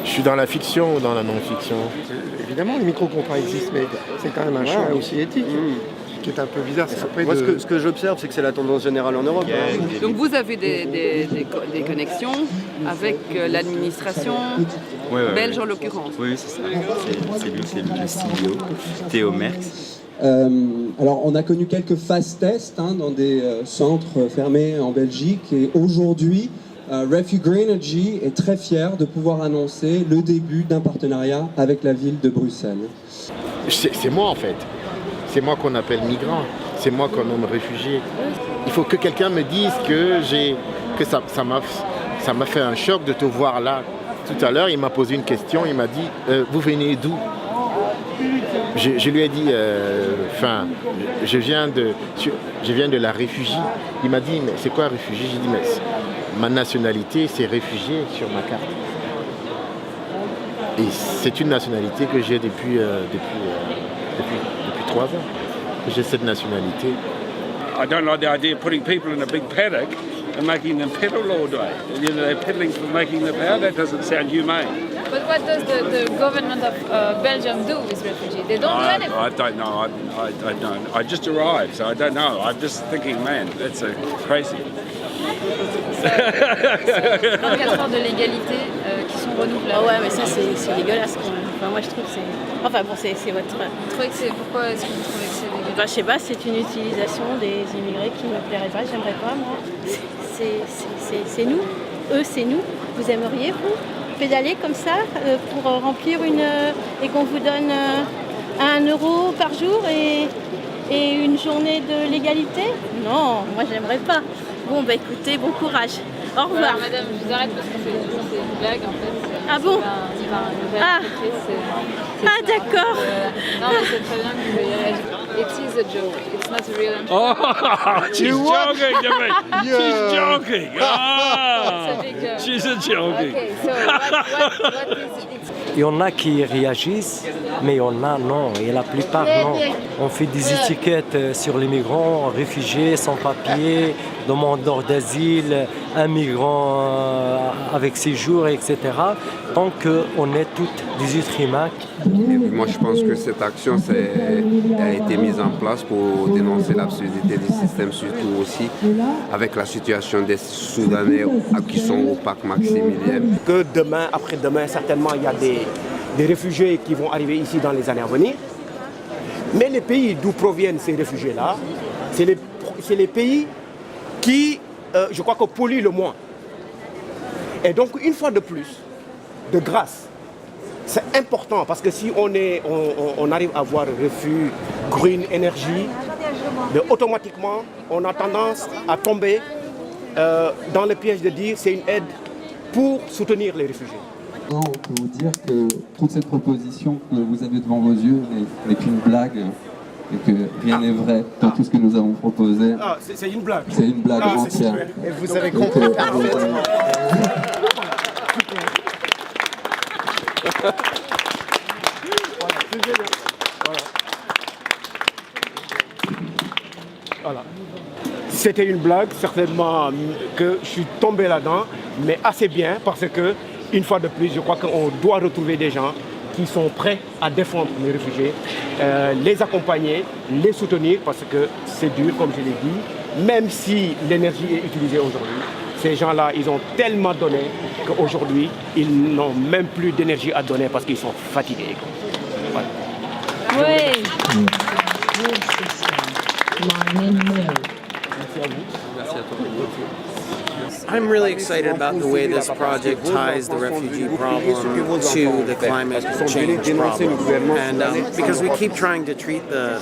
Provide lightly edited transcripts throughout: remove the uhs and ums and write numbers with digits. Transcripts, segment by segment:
Je suis dans la fiction ou dans la non-fiction? Évidemment, le micro-contrat existe, mais c'est quand même un choix aussi éthique. Qui est un peu bizarre. Moi, ce que j'observe, c'est que c'est la tendance générale en Europe. Donc vous avez des connexions avec l'administration belge en l'occurrence. Oui, c'est ça. C'est lui, le CEO, Théo Merckx. Alors, on a connu quelques phases tests dans des centres fermés en Belgique. Et aujourd'hui, Refugee Energy est très fier de pouvoir annoncer le début d'un partenariat avec la ville de Bruxelles. C'est moi en fait. C'est moi qu'on appelle migrant, c'est moi qu'on nomme réfugié. Il faut que quelqu'un me dise que ça m'a fait un choc de te voir là. Tout à l'heure, il m'a posé une question, il m'a dit vous venez d'où? Je lui ai dit je viens de la réfugie. Il m'a dit mais c'est quoi réfugié? J'ai dit mais ma nationalité c'est réfugié sur ma carte. Et c'est une nationalité que j'ai depuis 3 ans que j'ai cette nationalité. I don't like the idea of putting people in a big paddock and making them pedal all day. You know, they're pedaling for making the power. That doesn't sound humane. But what does the government of Belgium do with refugees? They don't do anything. I don't know. I don't. I just arrived, so I don't know. I'm just thinking, man, that's crazy. 24 heures de légalité qui sont renouvelables. Ah ouais, mais ça c'est dégueulasse quand même. Enfin, moi je trouve que c'est... Enfin bon, c'est votre... Pourquoi est-ce que vous trouvez que c'est dégueulasse? Je sais pas, c'est une utilisation des immigrés qui me plairait pas, j'aimerais pas moi. C'est nous, eux c'est nous. Vous aimeriez vous pédaler comme ça pour remplir et qu'on vous donne 1 euro par jour et une journée de légalité? Non, moi j'aimerais pas. Bon bah écoutez, bon courage. Au revoir. Voilà, madame, je vous arrête parce que c'est une blague en fait. Ah bon? D'accord. Non mais c'est très bien que vous ayez réagi. It is a joke. It's not a real interview. Oh, she's joking to me. She's joking. It's a big joke. She's a joking. Okay, so what is it? Il y en a qui réagissent, mais il y en a non, et la plupart non. On fait des étiquettes sur les migrants, réfugiés, sans-papiers, demandeurs d'asile, un migrant avec séjour, etc. Tant qu'on est tous des êtres humains. Et moi, je pense que cette action a été mise en place pour dénoncer l'absurdité du système, surtout aussi avec la situation des Soudanais qui sont au parc Maximilien. Que demain, après-demain, certainement, il y a des réfugiés qui vont arriver ici dans les années à venir. Mais les pays d'où proviennent ces réfugiés-là, c'est les pays qui, je crois, que polluent le moins. Et donc, une fois de plus, de grâce, c'est important parce que si on arrive à avoir refus Green Energy, automatiquement, on a tendance à tomber dans le piège de dire c'est une aide pour soutenir les réfugiés. On peut vous dire que toute cette proposition que vous avez devant vos yeux n'est qu'une blague et que rien n'est vrai dans tout ce que nous avons proposé. Ah, c'est une blague. C'est une blague entière. Et vous avez compris parfaitement. Voilà. C'était une blague, certainement que je suis tombé là-dedans, mais assez bien parce que, une fois de plus, je crois qu'on doit retrouver des gens qui sont prêts à défendre les réfugiés, les accompagner, les soutenir parce que c'est dur, comme je l'ai dit, même si l'énergie est utilisée aujourd'hui. Ces gens-là, ils ont tellement donné qu'aujourd'hui, ils n'ont même plus d'énergie à donner parce qu'ils sont fatigués. Voilà. Oui. I'm really excited about the way this project ties the refugee problem to the climate change problem, and because we keep trying to treat the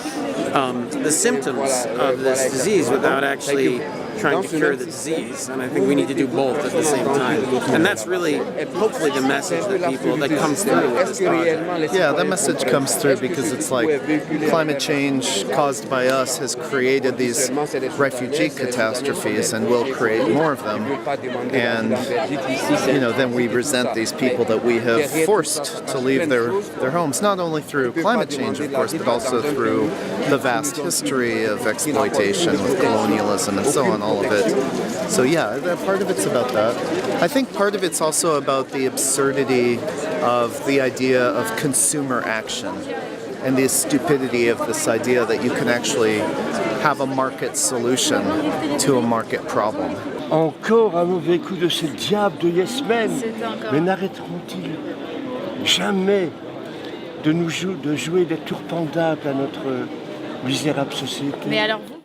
symptoms of this disease without actually trying to cure the disease, and I think we need to do both at the same time. And that's really, hopefully, the message that comes through with this project. Yeah, that message comes through because it's like climate change caused by us has created these refugee catastrophes and will create more of them. And, then we resent these people that we have forced to leave their homes, not only through climate change, of course, but also through the vast history of exploitation with colonialism and so on, all of it. So yeah, part of it's about that. I think part of it's also about the absurdity of the idea of consumer action and the stupidity of this idea that you can actually have a market solution to a market problem. Encore un mauvais coup de ce diable de Yes Men. Mais n'arrêteront-ils jamais de jouer des tours pendables à notre misérable société? Mais alors vous